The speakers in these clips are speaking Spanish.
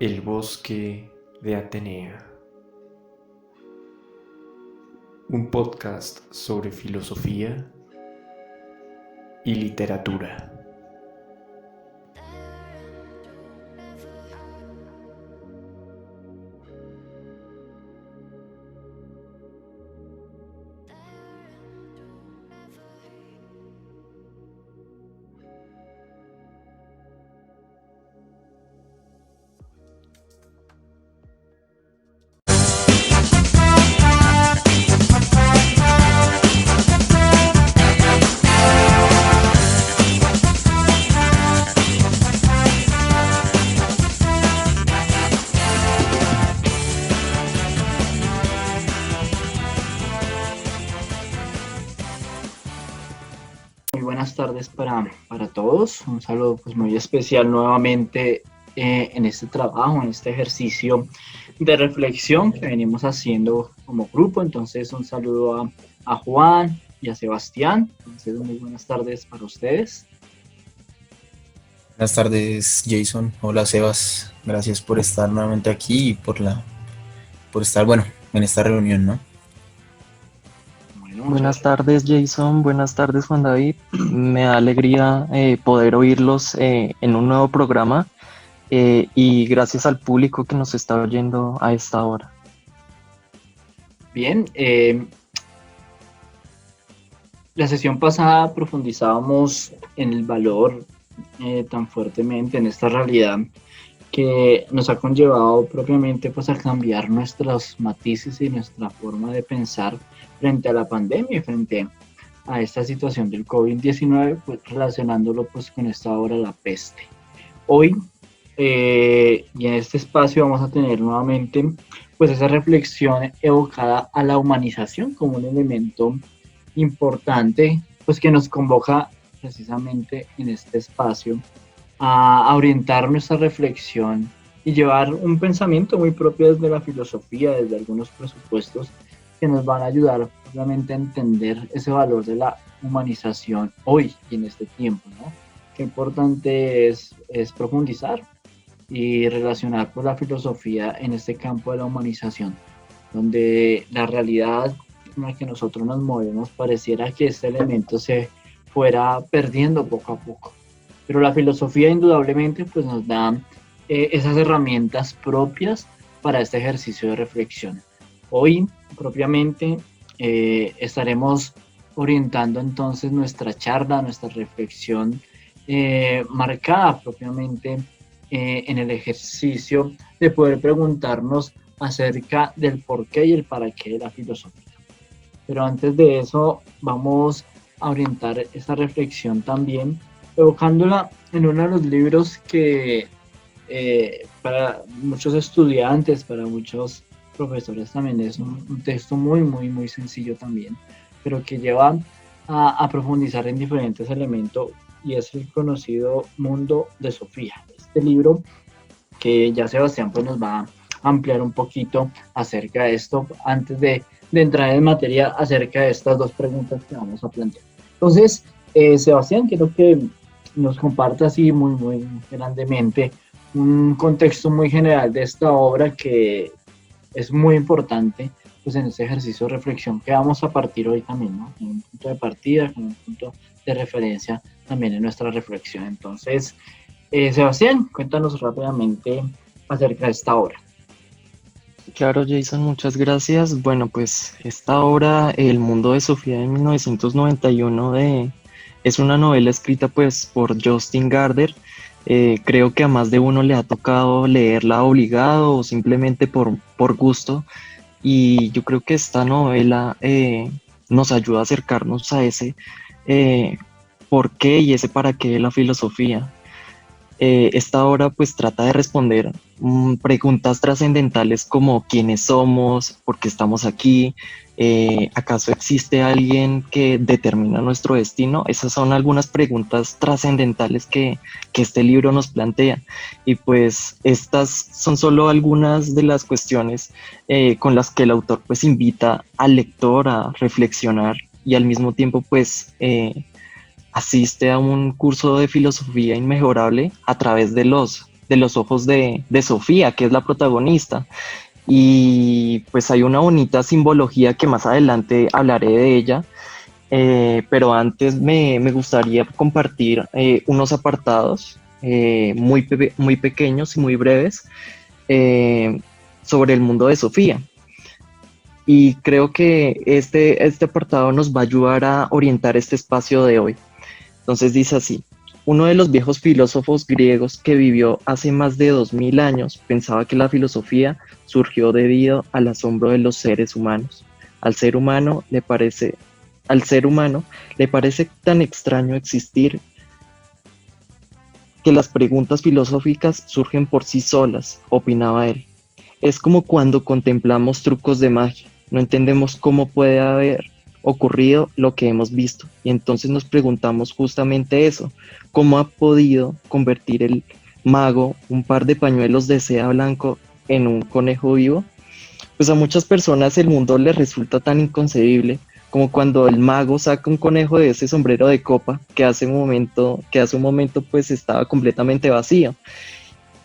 El bosque de Atenea. Un podcast sobre filosofía y literatura. Buenas tardes para todos. Un saludo pues muy especial nuevamente en este trabajo, en este ejercicio de reflexión que venimos haciendo como grupo. Entonces un saludo a Juan y a Sebastián. Entonces muy buenas tardes para ustedes. Buenas tardes, Jason. Hola, Sebas. Gracias por estar nuevamente aquí y por estar, en esta reunión, ¿no? Bueno, Buenas tardes, Jason. Buenas tardes, Juan David. Me da alegría poder oírlos en un nuevo programa y gracias al público que nos está oyendo a esta hora. Bien, la sesión pasada profundizábamos en el valor tan fuertemente, en esta realidad que nos ha conllevado propiamente pues a cambiar nuestros matices y nuestra forma de pensar frente a la pandemia y frente a esta situación del COVID-19, pues relacionándolo pues con esta obra La Peste. Hoy y en este espacio vamos a tener nuevamente pues esa reflexión evocada a la humanización como un elemento importante pues que nos convoca precisamente en este espacio a orientar nuestra reflexión y llevar un pensamiento muy propio desde la filosofía, desde algunos presupuestos que nos van a ayudar obviamente a entender ese valor de la humanización hoy y en este tiempo, ¿no? Qué importante es profundizar y relacionar pues, la filosofía en este campo de la humanización, donde la realidad en la que nosotros nos movemos pareciera que este elemento se fuera perdiendo poco a poco. Pero la filosofía indudablemente pues, nos da esas herramientas propias para este ejercicio de reflexión. Hoy propiamente estaremos orientando entonces nuestra charla, nuestra reflexión marcada propiamente en el ejercicio de poder preguntarnos acerca del porqué y el para qué de la filosofía. Pero antes de eso vamos a orientar esta reflexión también evocándola en uno de los libros que para muchos estudiantes, para muchos profesores también es un texto muy sencillo también, pero que lleva a profundizar en diferentes elementos y es el conocido Mundo de Sofía. Este libro que ya Sebastián pues nos va a ampliar un poquito acerca de esto antes de entrar en materia acerca de estas dos preguntas que vamos a plantear. Entonces, Sebastián, quiero que nos comparta así muy grandemente un contexto muy general de esta obra que es muy importante pues en este ejercicio de reflexión que vamos a partir hoy también, ¿no? Con un punto de partida, con un punto de referencia también en nuestra reflexión. Entonces, Sebastián, cuéntanos rápidamente acerca de esta obra. Claro, Jason, muchas gracias. Bueno, pues esta obra, El Mundo de Sofía de 1991, es una novela escrita pues por Justin Gardner. Creo que a más de uno le ha tocado leerla obligado o simplemente por gusto. Y yo creo que esta novela nos ayuda a acercarnos a ese por qué y ese para qué de la filosofía. Esta obra pues trata de responder preguntas trascendentales como quiénes somos, por qué estamos aquí, ¿acaso existe alguien que determina nuestro destino? Esas son algunas preguntas trascendentales que este libro nos plantea. Y pues estas son solo algunas de las cuestiones con las que el autor pues invita al lector a reflexionar y al mismo tiempo pues asiste a un curso de filosofía inmejorable a través de los de los ojos de Sofía, que es la protagonista. Y pues hay una bonita simbología que más adelante hablaré de ella, pero antes me gustaría compartir unos apartados muy pequeños y muy breves eh, sobre el mundo de Sofía. Y creo que este apartado nos va a ayudar a orientar este espacio de hoy. Entonces dice así: uno de los viejos filósofos griegos que vivió hace más de 2000 años pensaba que la filosofía surgió debido al asombro de los seres humanos. Al ser humano al ser humano le parece tan extraño existir que las preguntas filosóficas surgen por sí solas, opinaba él. Es como cuando contemplamos trucos de magia. No entendemos cómo puede haber ocurrido lo que hemos visto. Y entonces nos preguntamos justamente eso. ¿Cómo ha podido convertir el mago un par de pañuelos de seda blanco en un conejo vivo? Pues a muchas personas el mundo les resulta tan inconcebible como cuando el mago saca un conejo de ese sombrero de copa que hace un momento pues estaba completamente vacío.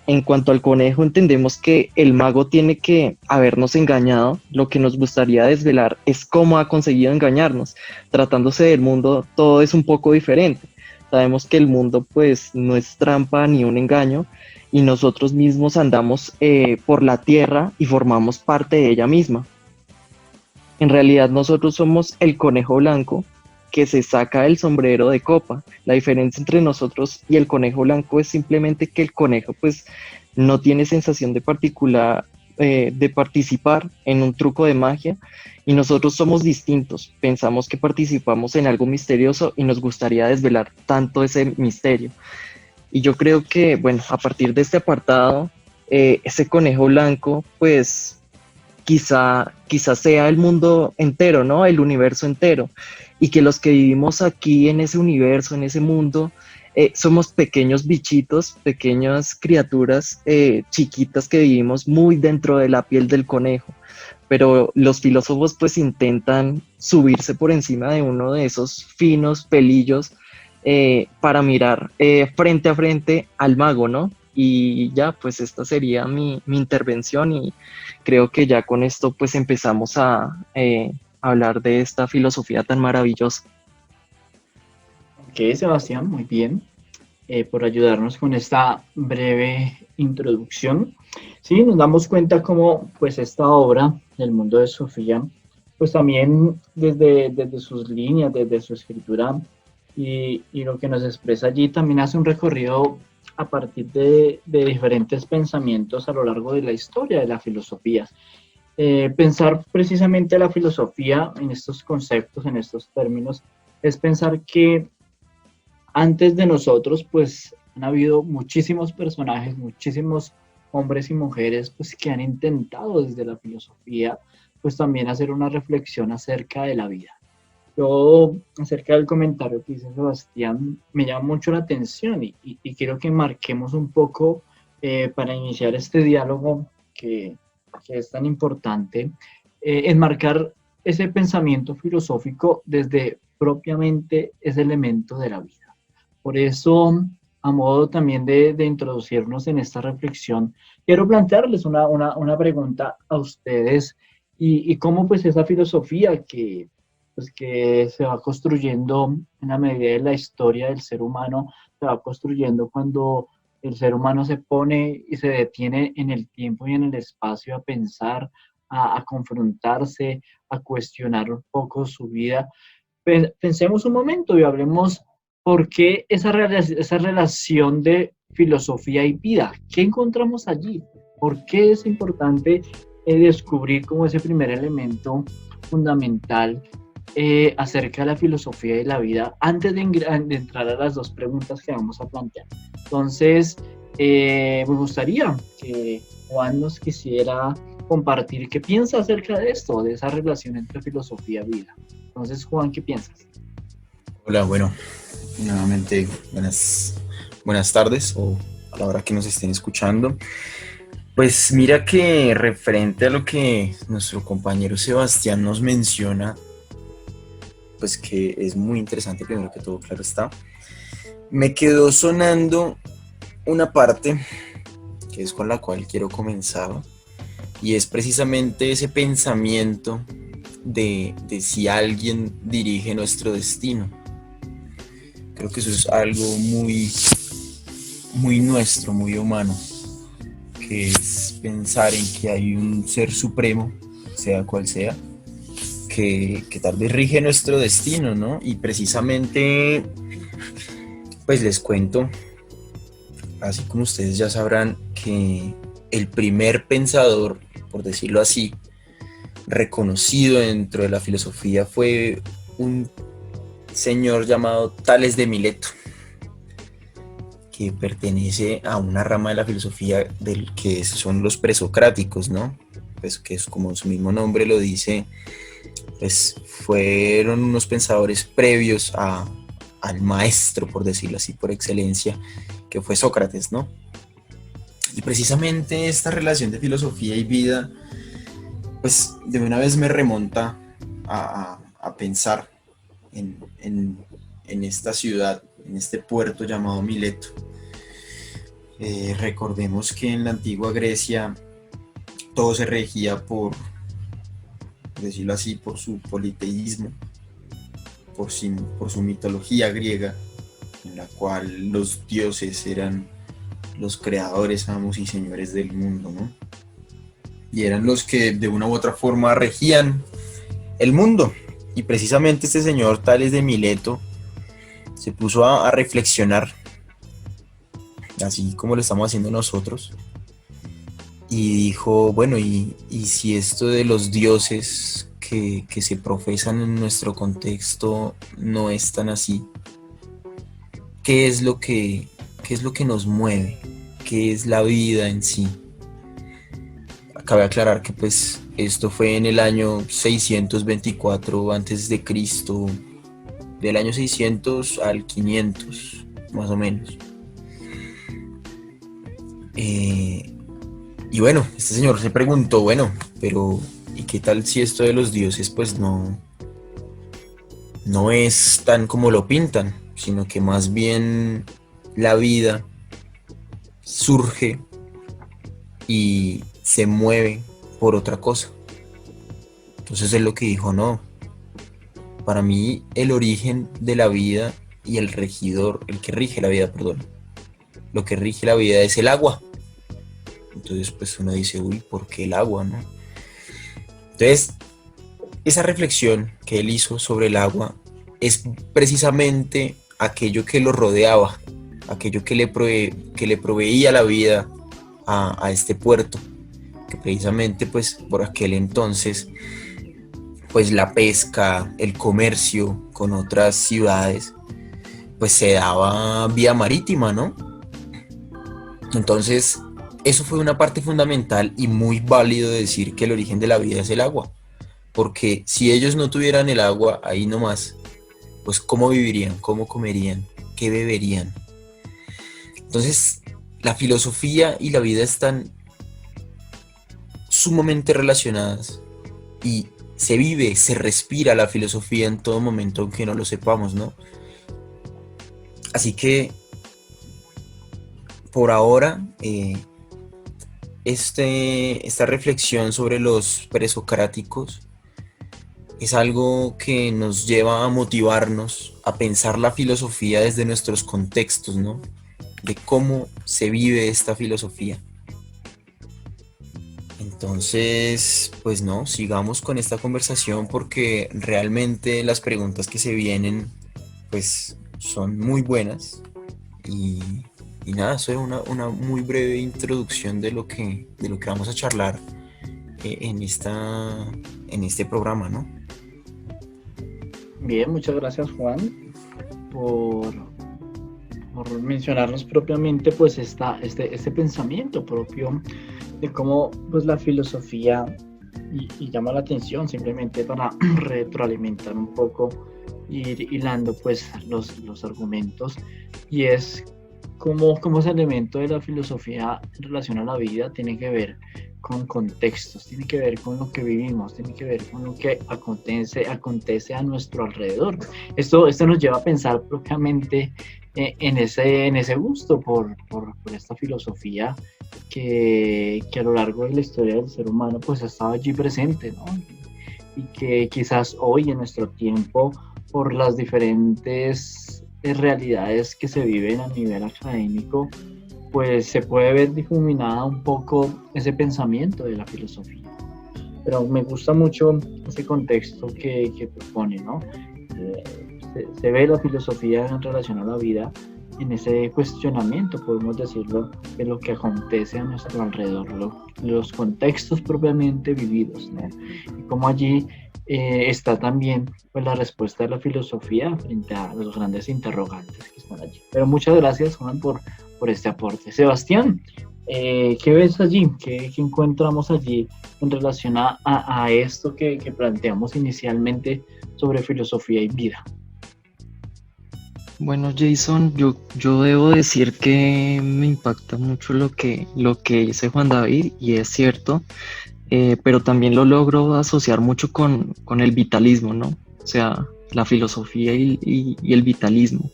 En cuanto al conejo, entendemos que el mago tiene que habernos engañado. Lo que nos gustaría desvelar es cómo ha conseguido engañarnos. Tratándose del mundo, todo es un poco diferente. Sabemos que el mundo pues no es trampa ni un engaño, y nosotros mismos andamos por la tierra y formamos parte de ella misma. En realidad nosotros somos el conejo blanco que se saca el sombrero de copa. La diferencia entre nosotros y el conejo blanco es simplemente que el conejo pues no tiene sensación de participar en un truco de magia, y nosotros somos distintos. Pensamos que participamos en algo misterioso y nos gustaría desvelar tanto ese misterio. Y yo creo que, bueno, a partir de este apartado, ese conejo blanco pues quizá sea el mundo entero, ¿no? El universo entero, y que los que vivimos aquí en ese universo, en ese mundo, somos pequeños bichitos, pequeñas criaturas chiquitas que vivimos muy dentro de la piel del conejo. Pero los filósofos pues intentan subirse por encima de uno de esos finos pelillos para mirar frente a frente al mago, ¿no? Y ya, pues esta sería mi intervención, y creo que ya con esto pues empezamos a hablar de esta filosofía tan maravillosa. Ok, Sebastián, muy bien, por ayudarnos con esta breve introducción. Sí, nos damos cuenta cómo pues esta obra del mundo de Sofía, pues también desde sus líneas, desde su escritura y lo que nos expresa allí, también hace un recorrido a partir de diferentes pensamientos a lo largo de la historia de la filosofía. Pensar precisamente la filosofía en estos conceptos, en estos términos, es pensar que antes de nosotros, pues han habido muchísimos personajes, muchísimos hombres y mujeres, pues que han intentado desde la filosofía, pues también hacer una reflexión acerca de la vida. Yo, acerca del comentario que hizo Sebastián, me llama mucho la atención y quiero que marquemos un poco para iniciar este diálogo que es tan importante, enmarcar ese pensamiento filosófico desde propiamente ese elemento de la vida. Por eso, a modo también de introducirnos en esta reflexión, quiero plantearles una pregunta a ustedes y cómo pues esa filosofía pues que se va construyendo en la medida de la historia del ser humano, se va construyendo cuando el ser humano se pone y se detiene en el tiempo y en el espacio a pensar, a confrontarse, a cuestionar un poco su vida. Pensemos un momento y hablemos por qué esa relación de filosofía y vida. ¿Qué encontramos allí? ¿Por qué es importante descubrir como ese primer elemento fundamental acerca de la filosofía y la vida antes de entrar a las dos preguntas que vamos a plantear? Entonces, me gustaría que Juan nos quisiera compartir qué piensa acerca de esto, de esa relación entre filosofía y vida. Entonces, Juan, ¿qué piensas? Hola, bueno, nuevamente buenas tardes o a la hora que nos estén escuchando. Pues mira que referente a lo que nuestro compañero Sebastián nos menciona, pues que es muy interesante, primero que todo, claro está, me quedó sonando una parte que es con la cual quiero comenzar, y es precisamente ese pensamiento de si alguien dirige nuestro destino. Creo que eso es algo muy, muy nuestro, muy humano, que es pensar en que hay un ser supremo, sea cual sea, que tal vez rige nuestro destino, ¿no? Y precisamente, pues les cuento, así como ustedes ya sabrán, que el primer pensador, por decirlo así, reconocido dentro de la filosofía fue un señor llamado Tales de Mileto, que pertenece a una rama de la filosofía del que son los presocráticos, ¿no? Pues que es como su mismo nombre lo dice, pues fueron unos pensadores previos al maestro, por decirlo así, por excelencia, que fue Sócrates, ¿no? Y precisamente esta relación de filosofía y vida, pues de una vez me remonta a pensar en esta ciudad, en este puerto llamado Mileto. Recordemos que en la antigua Grecia todo se regía por decirlo así, por su politeísmo, por su mitología griega, en la cual los dioses eran los creadores, amos y señores del mundo, ¿no? Y eran los que de una u otra forma regían el mundo. Y precisamente este señor Tales de Mileto se puso a reflexionar, así como lo estamos haciendo nosotros, y dijo, bueno, y si esto de los dioses que se profesan en nuestro contexto no es tan así, ¿qué es lo que nos mueve? ¿Qué es la vida en sí? Cabe aclarar que pues esto fue en el año 624 antes de Cristo, del año 600 al 500, más o menos. Y bueno, este señor se preguntó, bueno, pero ¿y qué tal si esto de los dioses pues no es tan como lo pintan, sino que más bien la vida surge y se mueve por otra cosa? Entonces es lo que dijo, no, para mí el origen de la vida y el que rige la vida, perdón, lo que rige la vida es el agua. Entonces pues uno dice, uy, ¿por qué el agua, no? Entonces esa reflexión que él hizo sobre el agua es precisamente aquello que lo rodeaba, aquello que le proveía la vida a este puerto, que precisamente pues por aquel entonces pues la pesca, el comercio con otras ciudades pues se daba vía marítima, ¿no? Entonces eso fue una parte fundamental y muy válido de decir que el origen de la vida es el agua, porque si ellos no tuvieran el agua ahí nomás, pues ¿cómo vivirían? ¿Cómo comerían? ¿Qué beberían? Entonces la filosofía y la vida están sumamente relacionadas y se vive, se respira la filosofía en todo momento, aunque no lo sepamos, ¿no? Así que por ahora esta reflexión sobre los presocráticos es algo que nos lleva a motivarnos a pensar la filosofía desde nuestros contextos, ¿no? De cómo se vive esta filosofía. Entonces, pues no, sigamos con esta conversación porque realmente las preguntas que se vienen, pues son muy buenas y nada, eso es una muy breve introducción de lo que vamos a charlar en este programa, ¿no? Bien, muchas gracias, Juan, por mencionarnos propiamente pues este pensamiento propio de cómo pues la filosofía y llama la atención simplemente para retroalimentar un poco, ir hilando pues los argumentos, y es cómo ese elemento de la filosofía en relación a la vida tiene que ver con contextos, tiene que ver con lo que vivimos, tiene que ver con lo que acontece a nuestro alrededor. Esto nos lleva a pensar propiamente en ese gusto por esta filosofía que a lo largo de la historia del ser humano pues ha estado allí presente, ¿no? Y que quizás hoy en nuestro tiempo, por las diferentes realidades que se viven a nivel académico, pues se puede ver difuminada un poco ese pensamiento de la filosofía. Pero me gusta mucho ese contexto que propone, ¿no? Se ve la filosofía en relación a la vida en ese cuestionamiento, podemos decirlo, de lo que acontece a nuestro alrededor, los contextos propiamente vividos, ¿no? Y cómo allí está también pues, la respuesta de la filosofía frente a los grandes interrogantes que están allí. Pero muchas gracias, Juan, por este aporte. Sebastián, ¿qué ves allí? ¿Qué encontramos allí en relación a esto que planteamos inicialmente sobre filosofía y vida? Bueno, Jason, yo debo decir que me impacta mucho lo que dice Juan David, y es cierto, pero también lo logro asociar mucho con el vitalismo, ¿no? O sea, la filosofía y el vitalismo.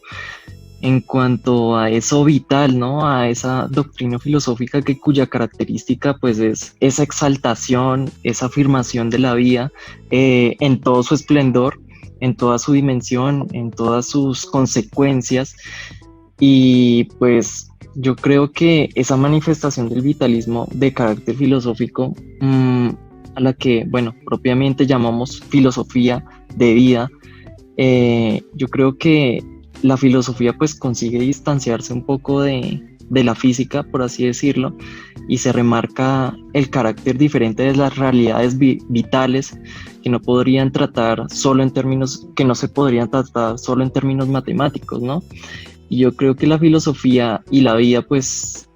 En cuanto a eso vital, ¿no? A esa doctrina filosófica cuya característica pues es esa exaltación, esa afirmación de la vida en todo su esplendor, en toda su dimensión, en todas sus consecuencias. Y pues yo creo que esa manifestación del vitalismo de carácter filosófico, a la que, bueno, propiamente llamamos filosofía de vida, yo creo que la filosofía pues consigue distanciarse un poco de la física, por así decirlo, y se remarca el carácter diferente de las realidades vitales que no podrían tratar solo en términos, que no se podrían tratar solo en términos matemáticos, ¿no? Y yo creo que la filosofía y la vida pues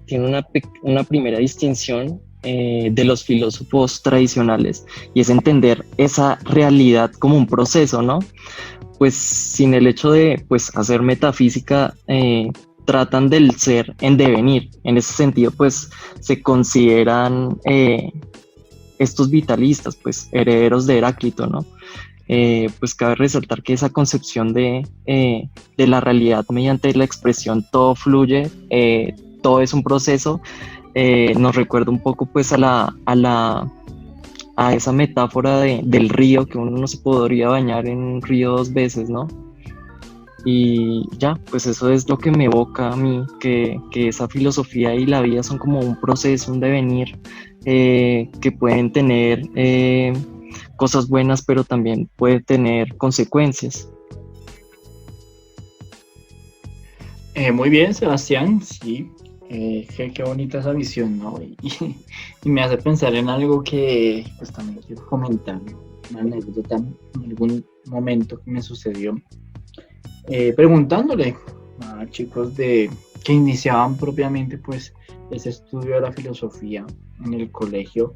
tiene una primera distinción de los filósofos tradicionales, y es entender esa realidad como un proceso, ¿no? Pues sin el hecho de pues hacer metafísica, tratan del ser en devenir. En ese sentido pues se consideran estos vitalistas pues herederos de Heráclito, ¿no? Pues cabe resaltar que esa concepción de la realidad mediante la expresión todo fluye, todo es un proceso, nos recuerda un poco pues a esa metáfora del río, que uno no se podría bañar en un río dos veces, ¿no? Y ya, pues eso es lo que me evoca a mí, que esa filosofía y la vida son como un proceso, un devenir, que pueden tener cosas buenas, pero también puede tener consecuencias. Muy bien, Sebastián, sí, qué bonita esa visión, ¿no? Y me hace pensar en algo que pues también quiero comentar, una anécdota en algún momento que me sucedió, preguntándole a chicos que iniciaban propiamente pues ese estudio de la filosofía en el colegio,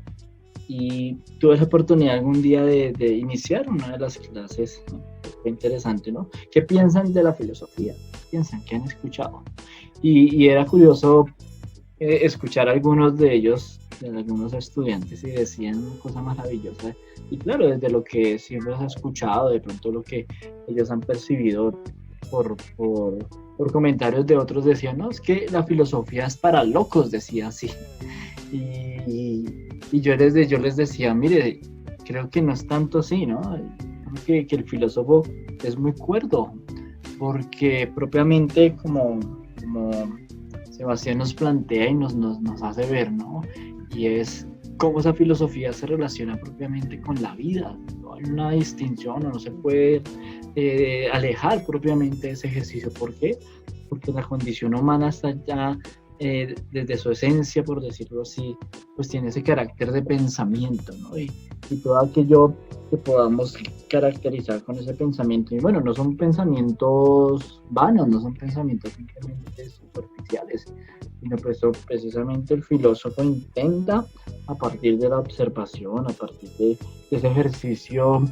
y tuve la oportunidad algún día de iniciar una de las clases, ¿no? Fue interesante, ¿no? ¿Qué piensan de la filosofía? ¿Qué piensan? ¿Qué han escuchado? Y era curioso escuchar a algunos de ellos, de algunos estudiantes, y decían una cosa maravillosa. Y claro, desde lo que siempre has escuchado, de pronto lo que ellos han percibido por comentarios de otros, decían, no, es que la filosofía es para locos, decía así. Y yo les decía, mire, creo que no es tanto así, ¿no? Creo que el filósofo es muy cuerdo, porque propiamente como Sebastián nos plantea y nos hace ver, ¿no? Y es cómo esa filosofía se relaciona propiamente con la vida. No hay una distinción, o no se puede alejar propiamente de ese ejercicio. ¿Por qué? Porque la condición humana está ya desde su esencia, por decirlo así, pues tiene ese carácter de pensamiento, ¿no? Y todo aquello que podamos caracterizar con ese pensamiento, y bueno, no son pensamientos vanos, no son pensamientos simplemente superficiales, sino pues precisamente el filósofo intenta, a partir de la observación, a partir de ese ejercicio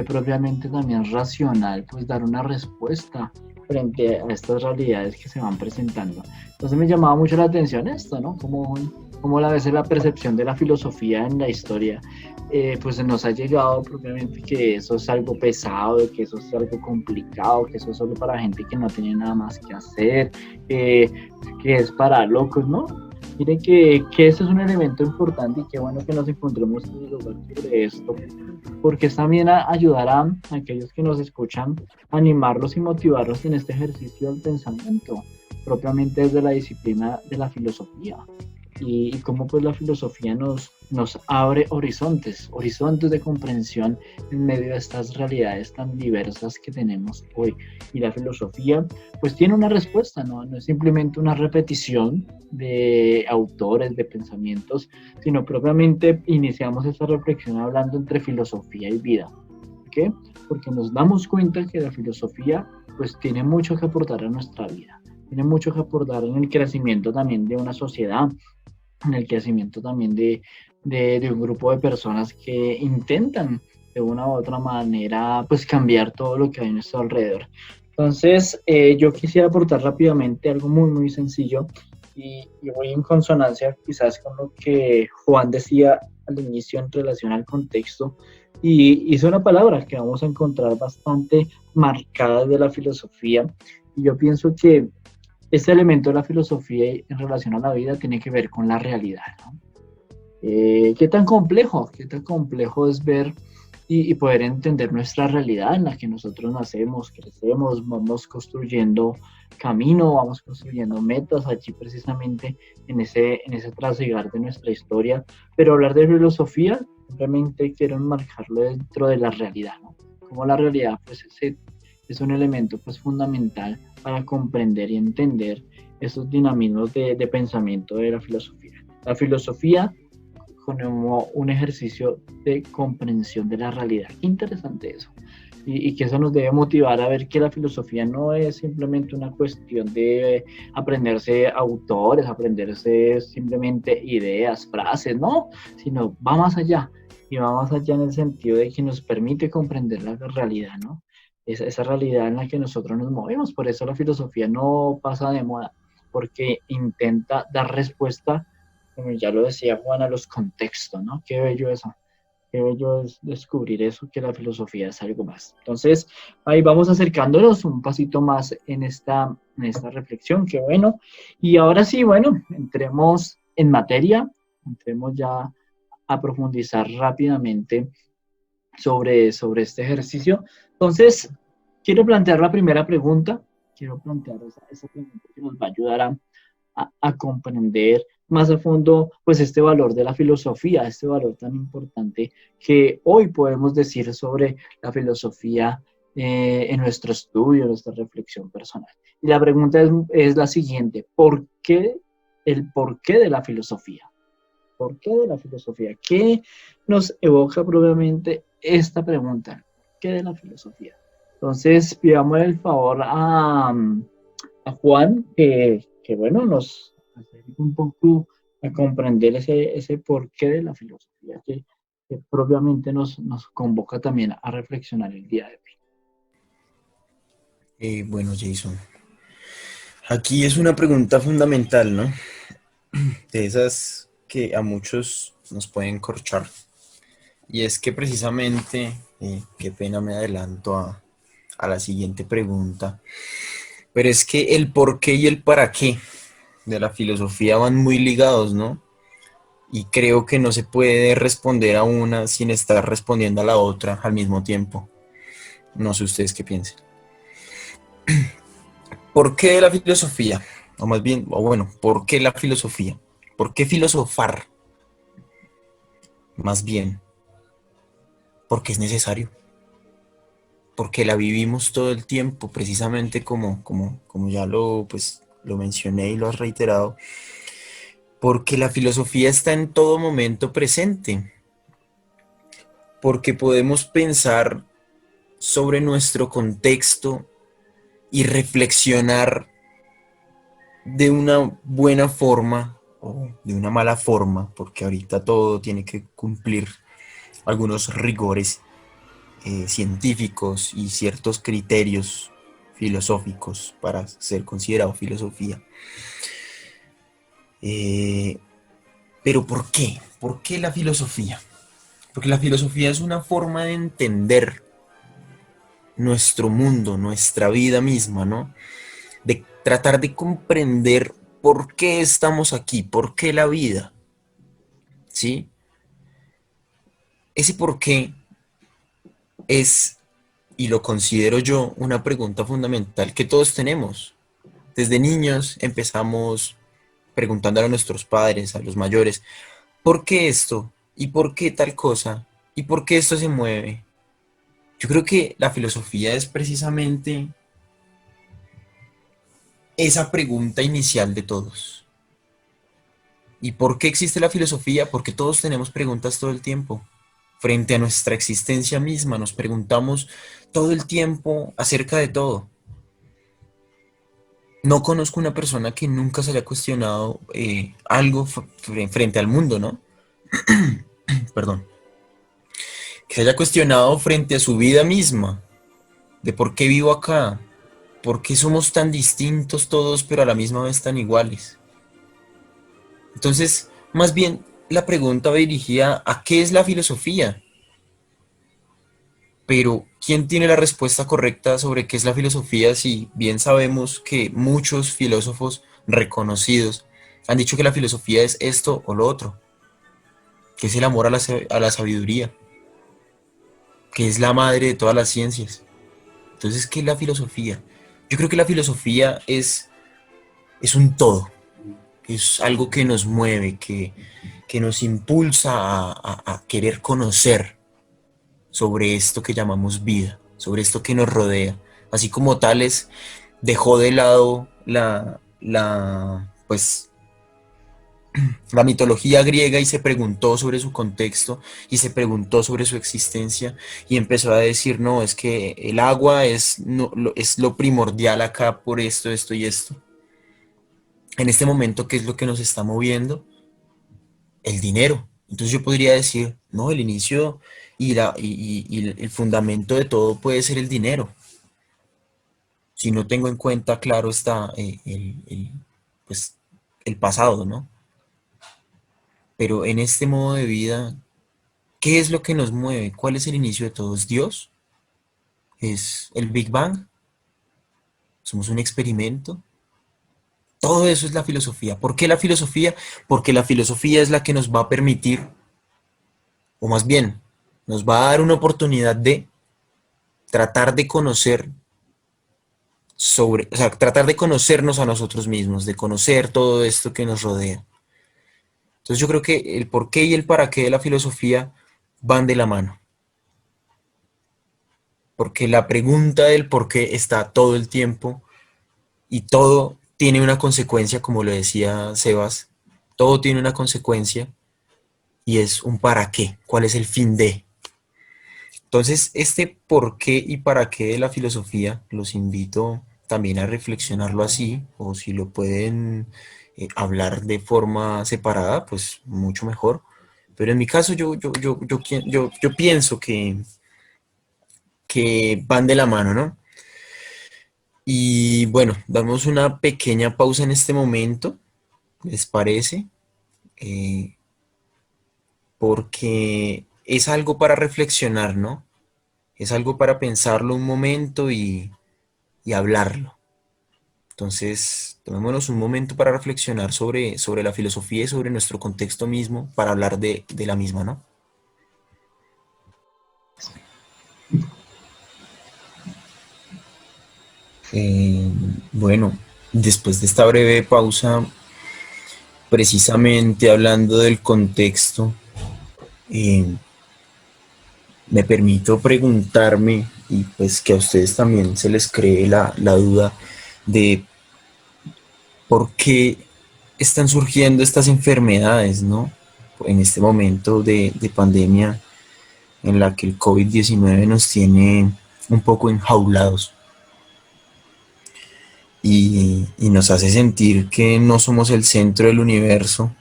propiamente también racional, pues dar una respuesta frente a estas realidades que se van presentando. Entonces me llamaba mucho la atención esto, ¿no? Como a veces la percepción de la filosofía en la historia, pues nos ha llegado propiamente que eso es algo pesado, que eso es algo complicado, que eso es solo para gente que no tiene nada más que hacer, que es para locos, ¿no? Miren que eso es un elemento importante y qué bueno que nos encontremos en el lugar sobre esto, porque es también ayudar a aquellos que nos escuchan, animarlos y motivarlos en este ejercicio del pensamiento, propiamente desde la disciplina de la filosofía. Y cómo pues la filosofía nos abre horizontes de comprensión en medio de estas realidades tan diversas que tenemos hoy. Y la filosofía pues tiene una respuesta, no es simplemente una repetición de autores, de pensamientos, sino propiamente iniciamos esta reflexión hablando entre filosofía y vida. ¿Por qué? Porque nos damos cuenta que la filosofía pues tiene mucho que aportar a nuestra vida, tiene mucho que aportar en el crecimiento también de una sociedad, en el crecimiento también de un grupo de personas que intentan de una u otra manera pues cambiar todo lo que hay a nuestro alrededor. Entonces yo quisiera aportar rápidamente algo muy sencillo y voy en consonancia quizás con lo que Juan decía al inicio en relación al contexto, y es una palabra que vamos a encontrar bastante marcada de la filosofía, y yo pienso que este elemento de la filosofía en relación a la vida tiene que ver con la realidad, ¿no? ¿Qué tan complejo es ver y poder entender nuestra realidad en la que nosotros nacemos, crecemos, vamos construyendo camino, vamos construyendo metas allí precisamente en ese trasigar de nuestra historia? Pero hablar de filosofía, simplemente quiero enmarcarlo dentro de la realidad, ¿no? Como la realidad pues es un elemento pues fundamental para comprender y entender esos dinamismos de pensamiento de la filosofía. La filosofía como un ejercicio de comprensión de la realidad. Qué interesante eso. Y que eso nos debe motivar a ver que la filosofía no es simplemente una cuestión de aprenderse autores, aprenderse simplemente ideas, frases, no, sino va más allá. Y va más allá en el sentido de que nos permite comprender la realidad, ¿no? Esa realidad en la que nosotros nos movemos. Por eso la filosofía no pasa de moda, porque intenta dar respuesta, como ya lo decía Juan, a los contextos, ¿no? Qué bello eso. Qué bello es descubrir eso, que la filosofía es algo más. Entonces, ahí vamos acercándonos un pasito más en esta reflexión, qué bueno. Y ahora sí, bueno, entremos en materia, entremos ya a profundizar rápidamente sobre este ejercicio. Entonces, quiero plantear la primera pregunta, quiero plantear esa pregunta que nos va a ayudar a comprender más a fondo pues este valor de la filosofía, este valor tan importante que hoy podemos decir sobre la filosofía en nuestro estudio, en nuestra reflexión personal. Y la pregunta es la siguiente: ¿por qué el porqué de la filosofía? ¿Por qué de la filosofía? ¿Qué nos evoca propiamente esta pregunta? ¿Qué de la filosofía? Entonces, pidamos el favor a Juan, que bueno, nos acerque un poco a comprender ese porqué de la filosofía, que propiamente nos convoca también a reflexionar el día de hoy. Bueno, Jason, aquí es una pregunta fundamental, ¿no? De esas que a muchos nos pueden corchar. Y es que precisamente, qué pena me adelanto a la siguiente pregunta, pero es que el por qué y el para qué de la filosofía van muy ligados, ¿no? Y creo que no se puede responder a una sin estar respondiendo a la otra al mismo tiempo. No sé ustedes qué piensan. ¿Por qué la filosofía? O más bien, o bueno, ¿por qué la filosofía? ¿Por qué filosofar? Más bien, porque es necesario. Porque la vivimos todo el tiempo, precisamente como ya lo mencioné y lo has reiterado, porque la filosofía está en todo momento presente, porque podemos pensar sobre nuestro contexto y reflexionar de una buena forma o de una mala forma, porque ahorita todo tiene que cumplir algunos rigores científicos y ciertos criterios filosóficos para ser considerado filosofía. Pero ¿por qué? ¿Por qué la filosofía? Porque la filosofía es una forma de entender nuestro mundo, nuestra vida misma, ¿no? De tratar de comprender por qué estamos aquí, por qué la vida, ¿sí? Ese por qué es, y lo considero yo, una pregunta fundamental que todos tenemos. Desde niños empezamos preguntándole a nuestros padres, a los mayores, ¿por qué esto? ¿Y por qué tal cosa? ¿Y por qué esto se mueve? Yo creo que la filosofía es precisamente esa pregunta inicial de todos. ¿Y por qué existe la filosofía? Porque todos tenemos preguntas todo el tiempo. Frente a nuestra existencia misma nos preguntamos todo el tiempo acerca de todo. No conozco una persona que nunca se haya cuestionado algo frente al mundo, ¿no? Perdón. Que se haya cuestionado frente a su vida misma, de por qué vivo acá, por qué somos tan distintos todos, pero a la misma vez tan iguales. Entonces, más bien, la pregunta va dirigida a qué es la filosofía. Pero, ¿quién tiene la respuesta correcta sobre qué es la filosofía si bien sabemos que muchos filósofos reconocidos han dicho que la filosofía es esto o lo otro? Que es el amor a la sabiduría, que es la madre de todas las ciencias. Entonces, ¿qué es la filosofía? Yo creo que la filosofía es un todo, es algo que nos mueve, que nos impulsa a querer conocer sobre esto que llamamos vida, sobre esto que nos rodea. Así como Tales dejó de lado pues, la mitología griega y se preguntó sobre su contexto y se preguntó sobre su existencia y empezó a decir, no, es que el agua es, no, es lo primordial acá por esto, esto y esto. En este momento, ¿qué es lo que nos está moviendo? El dinero. Entonces yo podría decir, no, el inicio y el fundamento de todo puede ser el dinero. Si no tengo en cuenta, claro, está pues, el pasado, ¿no? Pero en este modo de vida, ¿qué es lo que nos mueve? ¿Cuál es el inicio de todo? ¿Es Dios? ¿Es el Big Bang? ¿Somos un experimento? Todo eso es la filosofía. ¿Por qué la filosofía? Porque la filosofía es la que nos va a permitir, o más bien, nos va a dar una oportunidad de tratar de conocer o sea, tratar de conocernos a nosotros mismos, de conocer todo esto que nos rodea. Entonces yo creo que el por qué y el para qué de la filosofía van de la mano. Porque la pregunta del por qué está todo el tiempo y todo tiene una consecuencia, como lo decía Sebas, todo tiene una consecuencia y es un para qué, cuál es el fin de. Entonces, este por qué y para qué de la filosofía los invito también a reflexionarlo así, o si lo pueden hablar de forma separada, pues mucho mejor. Pero en mi caso yo pienso que van de la mano, ¿no? Y bueno, damos una pequeña pausa en este momento, ¿les parece? Eh, Porque es algo para reflexionar, ¿no? Es algo para pensarlo un momento y hablarlo. Entonces, tomémonos un momento para reflexionar sobre la filosofía y sobre nuestro contexto mismo para hablar de la misma, ¿no? Eh, bueno, después de esta breve pausa, precisamente hablando del contexto, eh, me permito preguntarme, y pues que a ustedes también se les cree la duda de por qué están surgiendo estas enfermedades, ¿no? En este momento de pandemia en la que el COVID-19 nos tiene un poco enjaulados y nos hace sentir que no somos el centro del universo,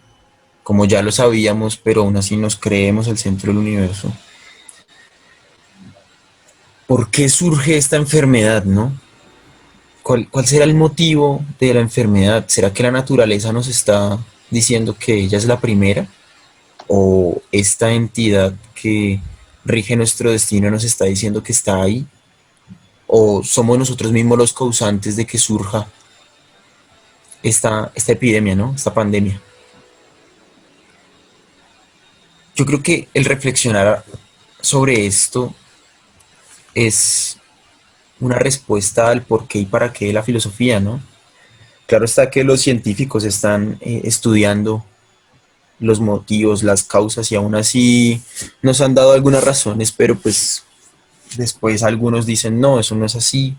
como ya lo sabíamos, pero aún así nos creemos el centro del universo. ¿Por qué surge esta enfermedad, no? ¿Cuál será el motivo de la enfermedad? ¿Será que la naturaleza nos está diciendo que ella es la primera? ¿O esta entidad que rige nuestro destino nos está diciendo que está ahí? ¿O somos nosotros mismos los causantes de que surja esta epidemia, ¿no? Esta pandemia. Yo creo que el reflexionar sobre esto es una respuesta al por qué y para qué de la filosofía, ¿no? Claro está que los científicos están estudiando los motivos, las causas, y aún así nos han dado algunas razones, pero pues después algunos dicen, no, eso no es así,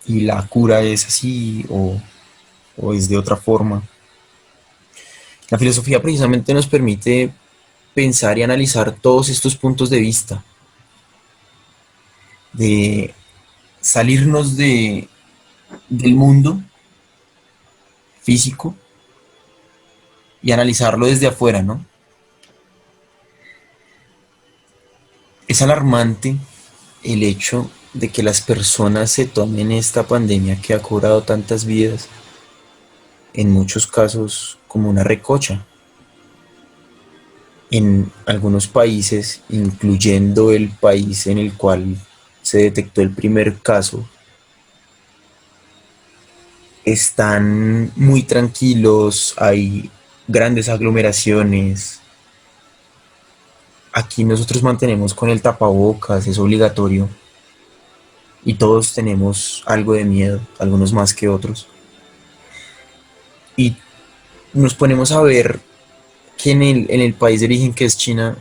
y la cura es así, o es de otra forma. La filosofía precisamente nos permite pensar y analizar todos estos puntos de vista, de salirnos del mundo físico y analizarlo desde afuera, ¿no? Es alarmante el hecho de que las personas se tomen esta pandemia que ha cobrado tantas vidas, en muchos casos, como una recocha. En algunos países, incluyendo el país en el cual se detectó el primer caso, están muy tranquilos, hay grandes aglomeraciones. Aquí nosotros mantenemos con el tapabocas, es obligatorio, y todos tenemos algo de miedo, algunos más que otros. Y nos ponemos a ver que en el país de origen, que es China,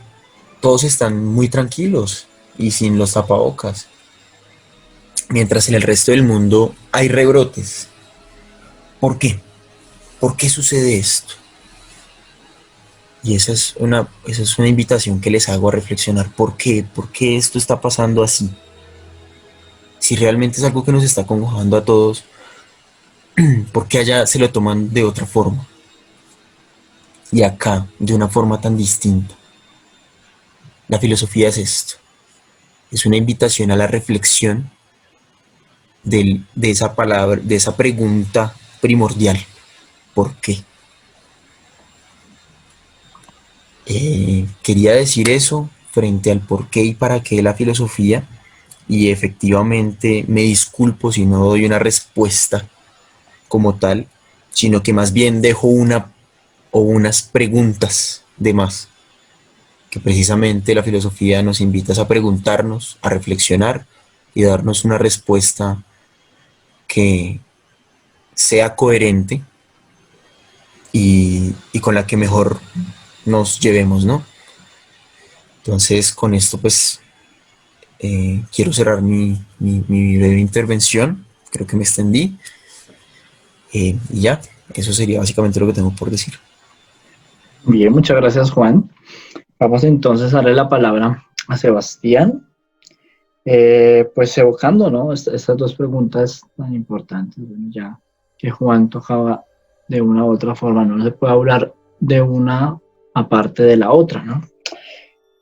todos están muy tranquilos y sin los tapabocas, mientras en el resto del mundo hay rebrotes. ¿Por qué? ¿Por qué sucede esto? Y esa es una invitación que les hago a reflexionar. ¿Por qué? ¿Por qué esto está pasando así? Si realmente es algo que nos está acongojando a todos, ¿por qué allá se lo toman de otra forma? Y acá, de una forma tan distinta. La filosofía es esto. Es una invitación a la reflexión de esa palabra, de esa pregunta primordial. ¿Por qué? Quería decir eso frente al por qué y para qué de la filosofía, y efectivamente me disculpo si no doy una respuesta como tal, sino que más bien dejo una o unas preguntas de más, que precisamente la filosofía nos invita a preguntarnos, a reflexionar y darnos una respuesta que sea coherente y con la que mejor nos llevemos, ¿no? Entonces, con esto, pues, quiero cerrar mi breve intervención. Creo que me extendí. Y ya, eso sería básicamente lo que tengo por decir. Bien, muchas gracias, Juan. Vamos entonces a darle la palabra a Sebastián. Pues evocando, ¿no? Estas dos preguntas tan importantes. Bueno, ya que Juan tocaba de una u otra forma, no se puede hablar de una aparte de la otra, ¿no?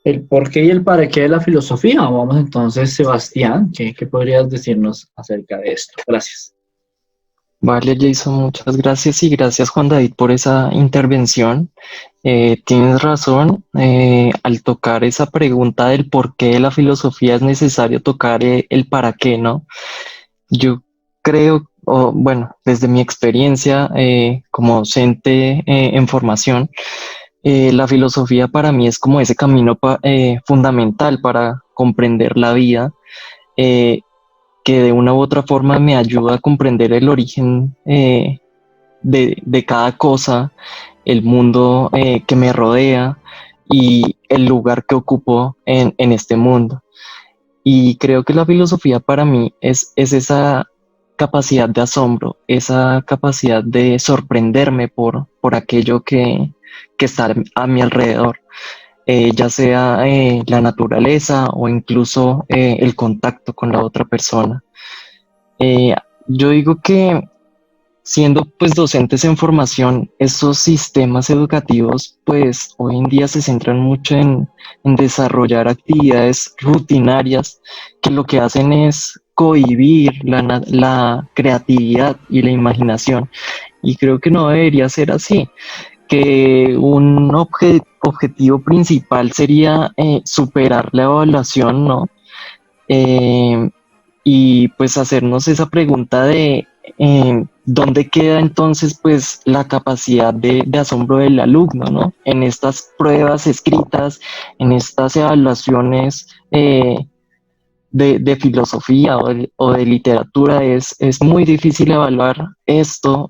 El por qué y el para qué de la filosofía. Vamos entonces, Sebastián, ¿qué podrías decirnos acerca de esto? Gracias. Vale, Jason, muchas gracias, y gracias, Juan David, por esa intervención. Tienes razón, al tocar esa pregunta del por qué de la filosofía es necesario tocar el para qué, ¿no? Yo creo, bueno, desde mi experiencia como docente en formación, la filosofía para mí es como ese camino fundamental para comprender la vida, que de una u otra forma me ayuda a comprender el origen de cada cosa, el mundo que me rodea y el lugar que ocupo en este mundo. Y creo que la filosofía para mí es esa capacidad de asombro, esa capacidad de sorprenderme por aquello que está a mi alrededor, ya sea la naturaleza o incluso el contacto con la otra persona. Eh, yo digo que siendo pues docentes en formación, esos sistemas educativos pues hoy en día se centran mucho en desarrollar actividades rutinarias que lo que hacen es cohibir la creatividad y la imaginación. Y creo que no debería ser así, que un objetivo principal sería superar la evaluación, ¿no? Eh, y pues hacernos esa pregunta de dónde queda entonces pues la capacidad de asombro del alumno, ¿no? En estas pruebas escritas, en estas evaluaciones de filosofía o de literatura, es muy difícil evaluar esto,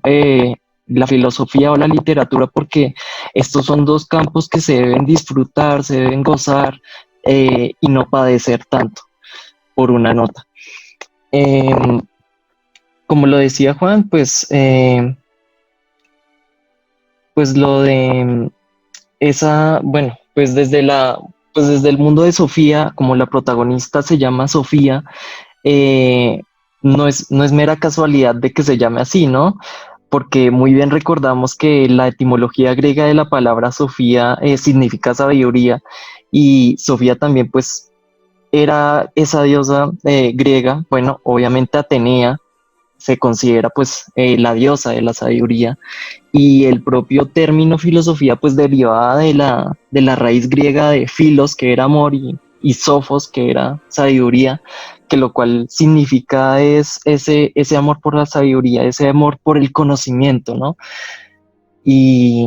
la filosofía o la literatura, porque estos son dos campos que se deben disfrutar, se deben gozar y no padecer tanto por una nota. Como lo decía Juan, pues lo de esa, bueno, pues desde el mundo de Sofía, como la protagonista se llama Sofía, eh, no es mera casualidad de que se llame así, ¿no? Porque muy bien recordamos que la etimología griega de la palabra Sofía significa sabiduría, y Sofía también pues era esa diosa griega, bueno, obviamente Atenea se considera pues la diosa de la sabiduría, y el propio término filosofía pues derivaba de la raíz griega de filos, que era amor, y sofos, que era sabiduría, que lo cual significa es ese amor por la sabiduría, ese amor por el conocimiento, ¿no? Y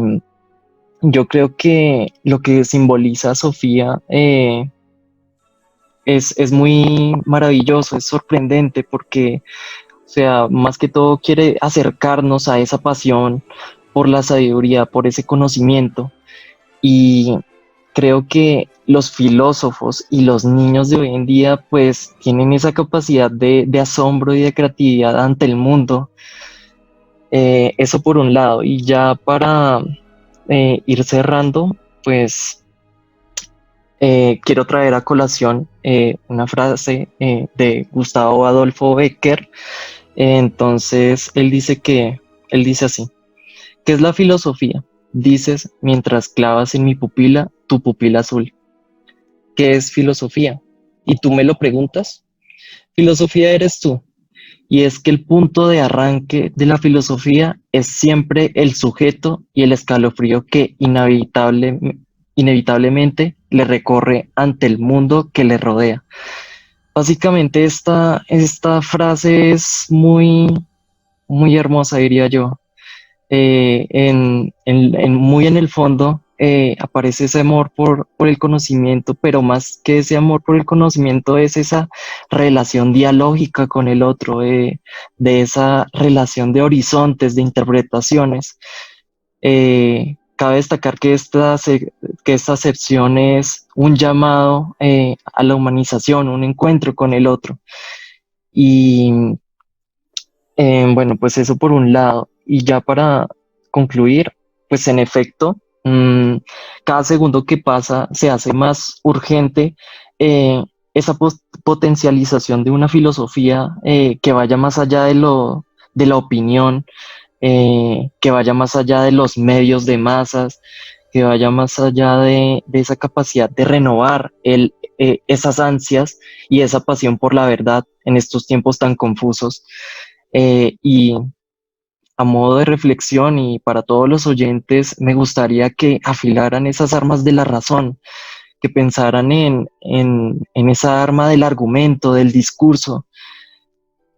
yo creo que lo que simboliza Sofía es muy maravilloso, es sorprendente, porque o sea, más que todo quiere acercarnos a esa pasión por la sabiduría, por ese conocimiento. Y creo que los filósofos y los niños de hoy en día pues tienen esa capacidad de asombro y de creatividad ante el mundo. Eso por un lado. Y ya para ir cerrando, pues quiero traer a colación una frase de Gustavo Adolfo Bécquer. Entonces, él dice así: ¿qué es la filosofía? Dices mientras clavas en mi pupila tu pupila azul. ¿Qué es filosofía? ¿Y tú me lo preguntas? Filosofía eres tú. Y es que el punto de arranque de la filosofía es siempre el sujeto y el escalofrío que inevitablemente le recorre ante el mundo que le rodea. Básicamente esta frase es muy hermosa, diría yo. Muy en el fondo aparece ese amor por el conocimiento, pero más que ese amor por el conocimiento es esa relación dialógica con el otro, de esa relación de horizontes, de interpretaciones. Cabe destacar que que esta acepción es un llamado a la humanización, un encuentro con el otro. Y bueno, pues eso por un lado. Y ya para concluir, pues en efecto, cada segundo que pasa se hace más urgente eh, esa potencialización de una filosofía que vaya más allá de la opinión, que vaya más allá de los medios de masas, que vaya más allá de esa capacidad de renovar esas ansias y esa pasión por la verdad en estos tiempos tan confusos. Y a modo de reflexión y para todos los oyentes, me gustaría que afilaran esas armas de la razón, que pensaran en esa arma del argumento, del discurso,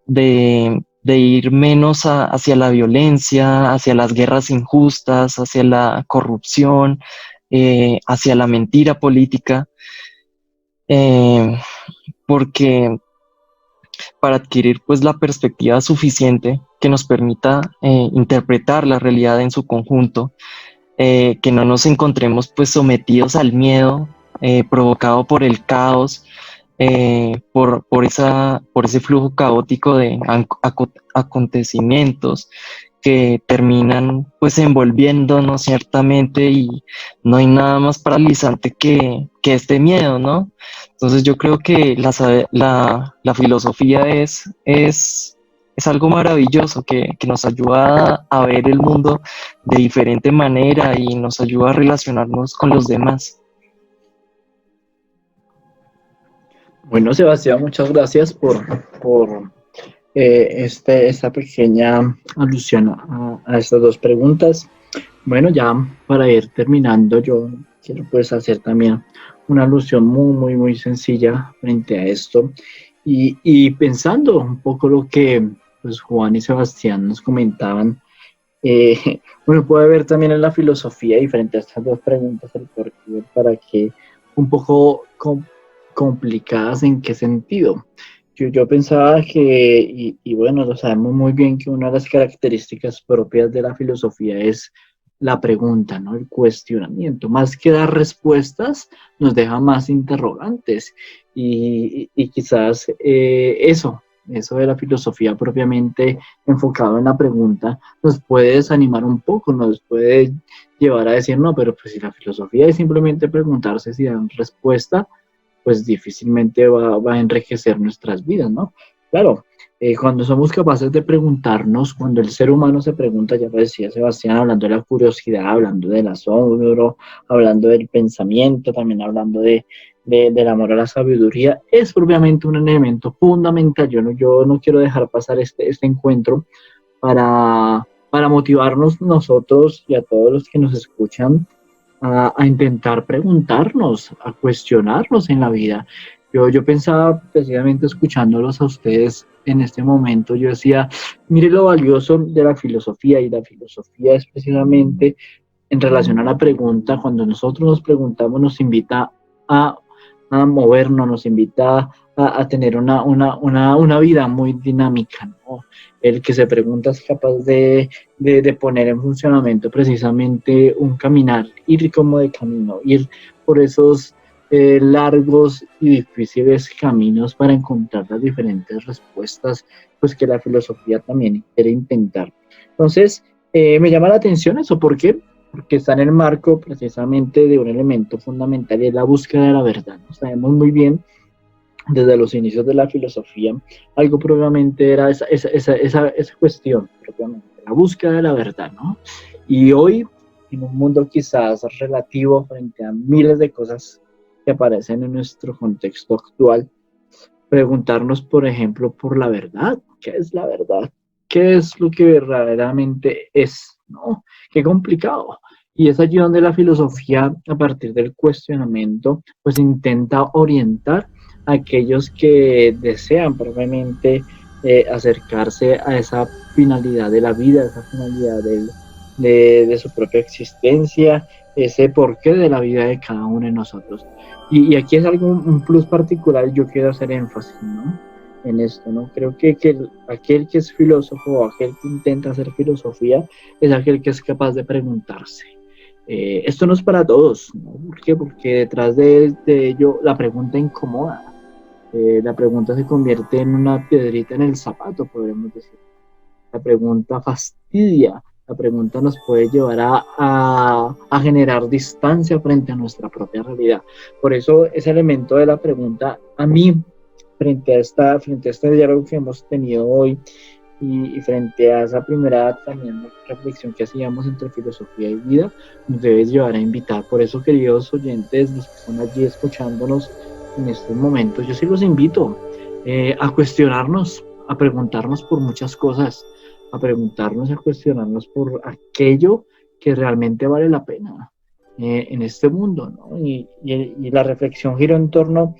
de ir menos hacia la violencia, hacia las guerras injustas, hacia la corrupción, hacia la mentira política, eh, porque para adquirir pues la perspectiva suficiente que nos permita interpretar la realidad en su conjunto, que no nos encontremos pues sometidos al miedo provocado por el caos, por ese flujo caótico de acontecimientos que terminan pues envolviéndonos ciertamente, y no hay nada más paralizante que este miedo, ¿no? Entonces yo creo que la filosofía es algo maravilloso que nos ayuda a ver el mundo de diferente manera y nos ayuda a relacionarnos con los demás. Bueno, Sebastián, muchas gracias por esta pequeña alusión a estas dos preguntas. Bueno, ya para ir terminando, yo quiero pues hacer también una alusión muy sencilla frente a esto y pensando un poco lo que pues, Juan y Sebastián nos comentaban. Bueno, puede ver también en la filosofía y frente a estas dos preguntas el por qué y el para qué, un poco complicadas en qué sentido. Yo pensaba que, y bueno, lo sabemos muy bien que una de las características propias de la filosofía es la pregunta, ¿no? El cuestionamiento. Más que dar respuestas, nos deja más interrogantes. Y quizás eso de la filosofía propiamente enfocado en la pregunta, nos puede desanimar un poco, nos puede llevar a decir, no, pero pues si la filosofía es simplemente preguntarse si dan respuesta, pues difícilmente va a enriquecer nuestras vidas, ¿no? Claro, cuando somos capaces de preguntarnos, cuando el ser humano se pregunta, ya lo decía Sebastián, hablando de la curiosidad, hablando del asombro, hablando del pensamiento, también hablando del amor a la sabiduría, es propiamente un elemento fundamental. Yo no quiero dejar pasar este encuentro para motivarnos nosotros y a todos los que nos escuchan a intentar preguntarnos, a cuestionarnos en la vida. Yo pensaba precisamente escuchándolos a ustedes en este momento, yo decía, mire lo valioso de la filosofía, y la filosofía es precisamente en relación a la pregunta, cuando nosotros nos preguntamos nos invita a movernos, nos invita a tener una vida muy dinámica, ¿no? El que se pregunta es capaz de poner en funcionamiento precisamente un caminar, ir como de camino, ir por esos largos y difíciles caminos para encontrar las diferentes respuestas, pues que la filosofía también quiere intentar. Entonces, me llama la atención eso, ¿por qué? Porque está en el marco precisamente de un elemento fundamental y es la búsqueda de la verdad. ¿No? Sabemos muy bien desde los inicios de la filosofía, algo propiamente era esa cuestión, propiamente, la búsqueda de la verdad, ¿no? Y hoy, en un mundo quizás relativo frente a miles de cosas que aparecen en nuestro contexto actual, preguntarnos, por ejemplo, por la verdad. ¿Qué es la verdad? ¿Qué es lo que verdaderamente es? ¿No? Qué complicado. Y es allí donde la filosofía, a partir del cuestionamiento, pues intenta orientar a aquellos que desean probablemente acercarse a esa finalidad de la vida, a esa finalidad de su propia existencia, ese porqué de la vida de cada uno de nosotros. Y aquí es algo, un plus particular, yo quiero hacer énfasis, ¿no? En esto, ¿no? Creo que aquel que es filósofo, aquel que intenta hacer filosofía, es aquel que es capaz de preguntarse. Esto no es para todos, ¿no? ¿Por qué? Porque detrás de ello la pregunta incomoda. La pregunta se convierte en una piedrita en el zapato, podríamos decir. La pregunta fastidia, la pregunta nos puede llevar a generar distancia frente a nuestra propia realidad. Por eso ese elemento de la pregunta, a mí, frente a este diálogo que hemos tenido hoy y frente a esa primera también reflexión que hacíamos entre filosofía y vida, nos debe llevar a invitar. Por eso, queridos oyentes, los que están allí escuchándonos en estos momentos, yo sí los invito a cuestionarnos, a preguntarnos por muchas cosas, a preguntarnos, a cuestionarnos por aquello que realmente vale la pena en este mundo, ¿no? Y la reflexión gira en torno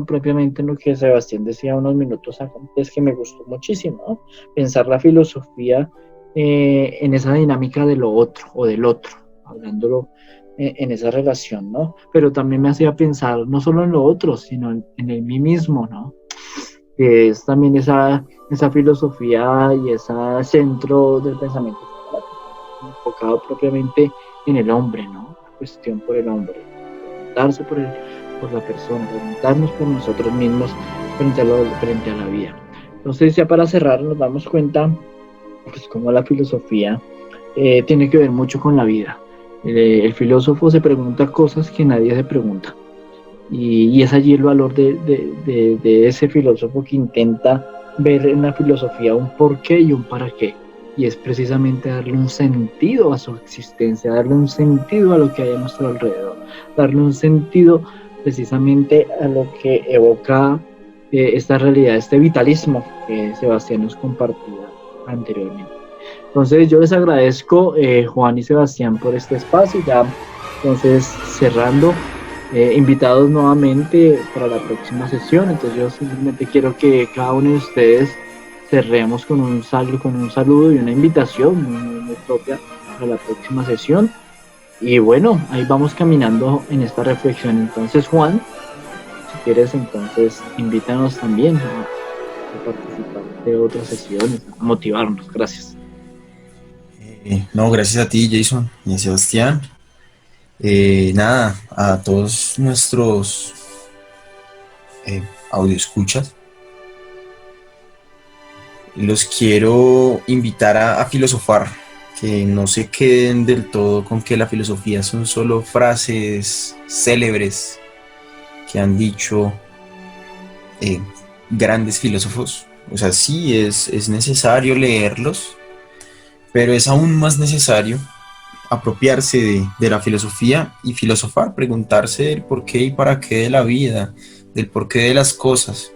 propiamente en lo que Sebastián decía unos minutos antes, que me gustó muchísimo, ¿no? Pensar la filosofía en esa dinámica de lo otro o del otro, hablándolo en esa relación, ¿no? Pero también me hacía pensar no solo en lo otro, sino en el mí mismo, ¿no? Que es también esa filosofía y ese centro del pensamiento enfocado propiamente en el hombre, ¿no? La cuestión por el hombre, preguntarse por la persona, preguntarnos por nosotros mismos frente a la vida. Entonces, ya para cerrar, nos damos cuenta pues cómo la filosofía tiene que ver mucho con la vida. El filósofo se pregunta cosas que nadie se pregunta. Y es allí el valor de ese filósofo que intenta ver en la filosofía un porqué y un para qué. Y es precisamente darle un sentido a su existencia, darle un sentido a lo que hay a nuestro alrededor, darle un sentido precisamente a lo que evoca esta realidad, este vitalismo que Sebastián nos compartía anteriormente. Entonces yo les agradezco, Juan y Sebastián, por este espacio. Ya entonces cerrando, invitados nuevamente para la próxima sesión. Entonces yo simplemente quiero que cada uno de ustedes cerremos con un saludo y una invitación muy propia para la próxima sesión. Y bueno, ahí vamos caminando en esta reflexión. Entonces, Juan, si quieres, entonces invítanos también a participar de otras sesiones, a motivarnos. Gracias. No, gracias a ti, Jason y a Sebastián. Nada, a todos nuestros audio escuchas, los quiero invitar a filosofar, que no se queden del todo con que la filosofía son solo frases célebres que han dicho grandes filósofos. O sea, sí es necesario leerlos, pero es aún más necesario apropiarse de la filosofía y filosofar, preguntarse el por qué y para qué de la vida, del porqué de las cosas,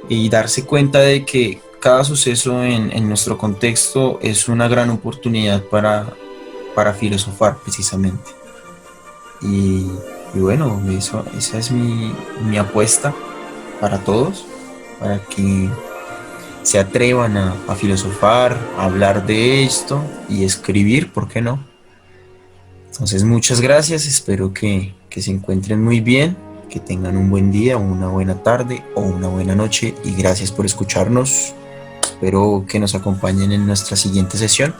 y darse cuenta de que cada suceso en nuestro contexto es una gran oportunidad para filosofar precisamente. Y bueno, esa es mi apuesta para todos, para que se atrevan a filosofar, a hablar de esto y escribir, ¿por qué no? Entonces, muchas gracias, espero que se encuentren muy bien, que tengan un buen día, una buena tarde o una buena noche, y gracias por escucharnos. Espero que nos acompañen en nuestra siguiente sesión.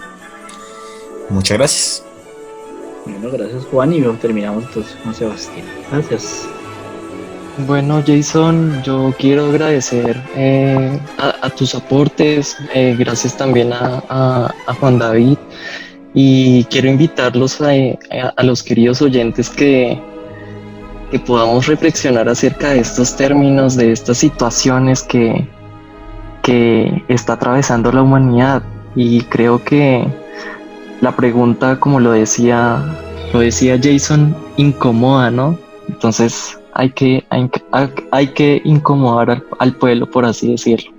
Muchas gracias. Bueno, gracias, Juan, y terminamos entonces con Sebastián. Gracias. Bueno, Jason, yo quiero agradecer a tus aportes, gracias también a Juan David, y quiero invitarlos a los queridos oyentes que podamos reflexionar acerca de estos términos, de estas situaciones que está atravesando la humanidad. Y creo que la pregunta, como lo decía Jason, incomoda, ¿no? Entonces hay que incomodar al pueblo, por así decirlo.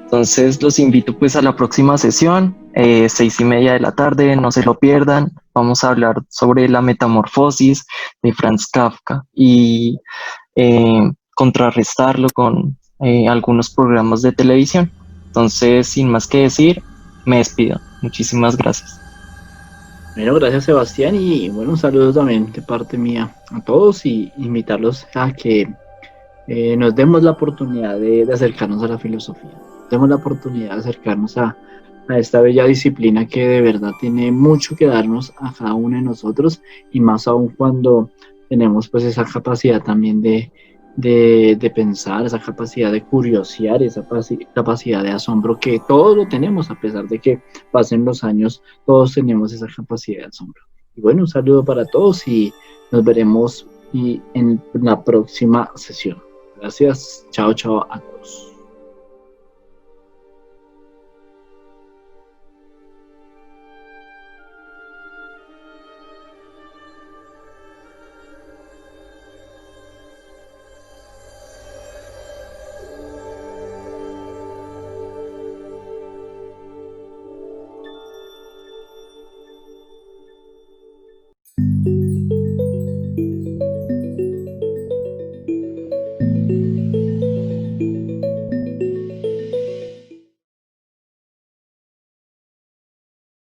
Entonces los invito pues a la próxima sesión, 6:30 de la tarde, no se lo pierdan. Vamos a hablar sobre la metamorfosis de Franz Kafka y contrarrestarlo con algunos programas de televisión. Entonces, sin más que decir, me despido. Muchísimas gracias. Bueno, gracias, Sebastián, y bueno, un saludo también de parte mía a todos, y invitarlos a que nos demos la oportunidad de acercarnos a la filosofía, demos la oportunidad de acercarnos a esta bella disciplina que de verdad tiene mucho que darnos a cada uno de nosotros, y más aún cuando tenemos pues esa capacidad también de pensar, esa capacidad de curiosear, esa capacidad de asombro que todos lo tenemos, a pesar de que pasen los años, todos tenemos esa capacidad de asombro. Y bueno, un saludo para todos y nos veremos en la próxima sesión. Gracias, chao a todos.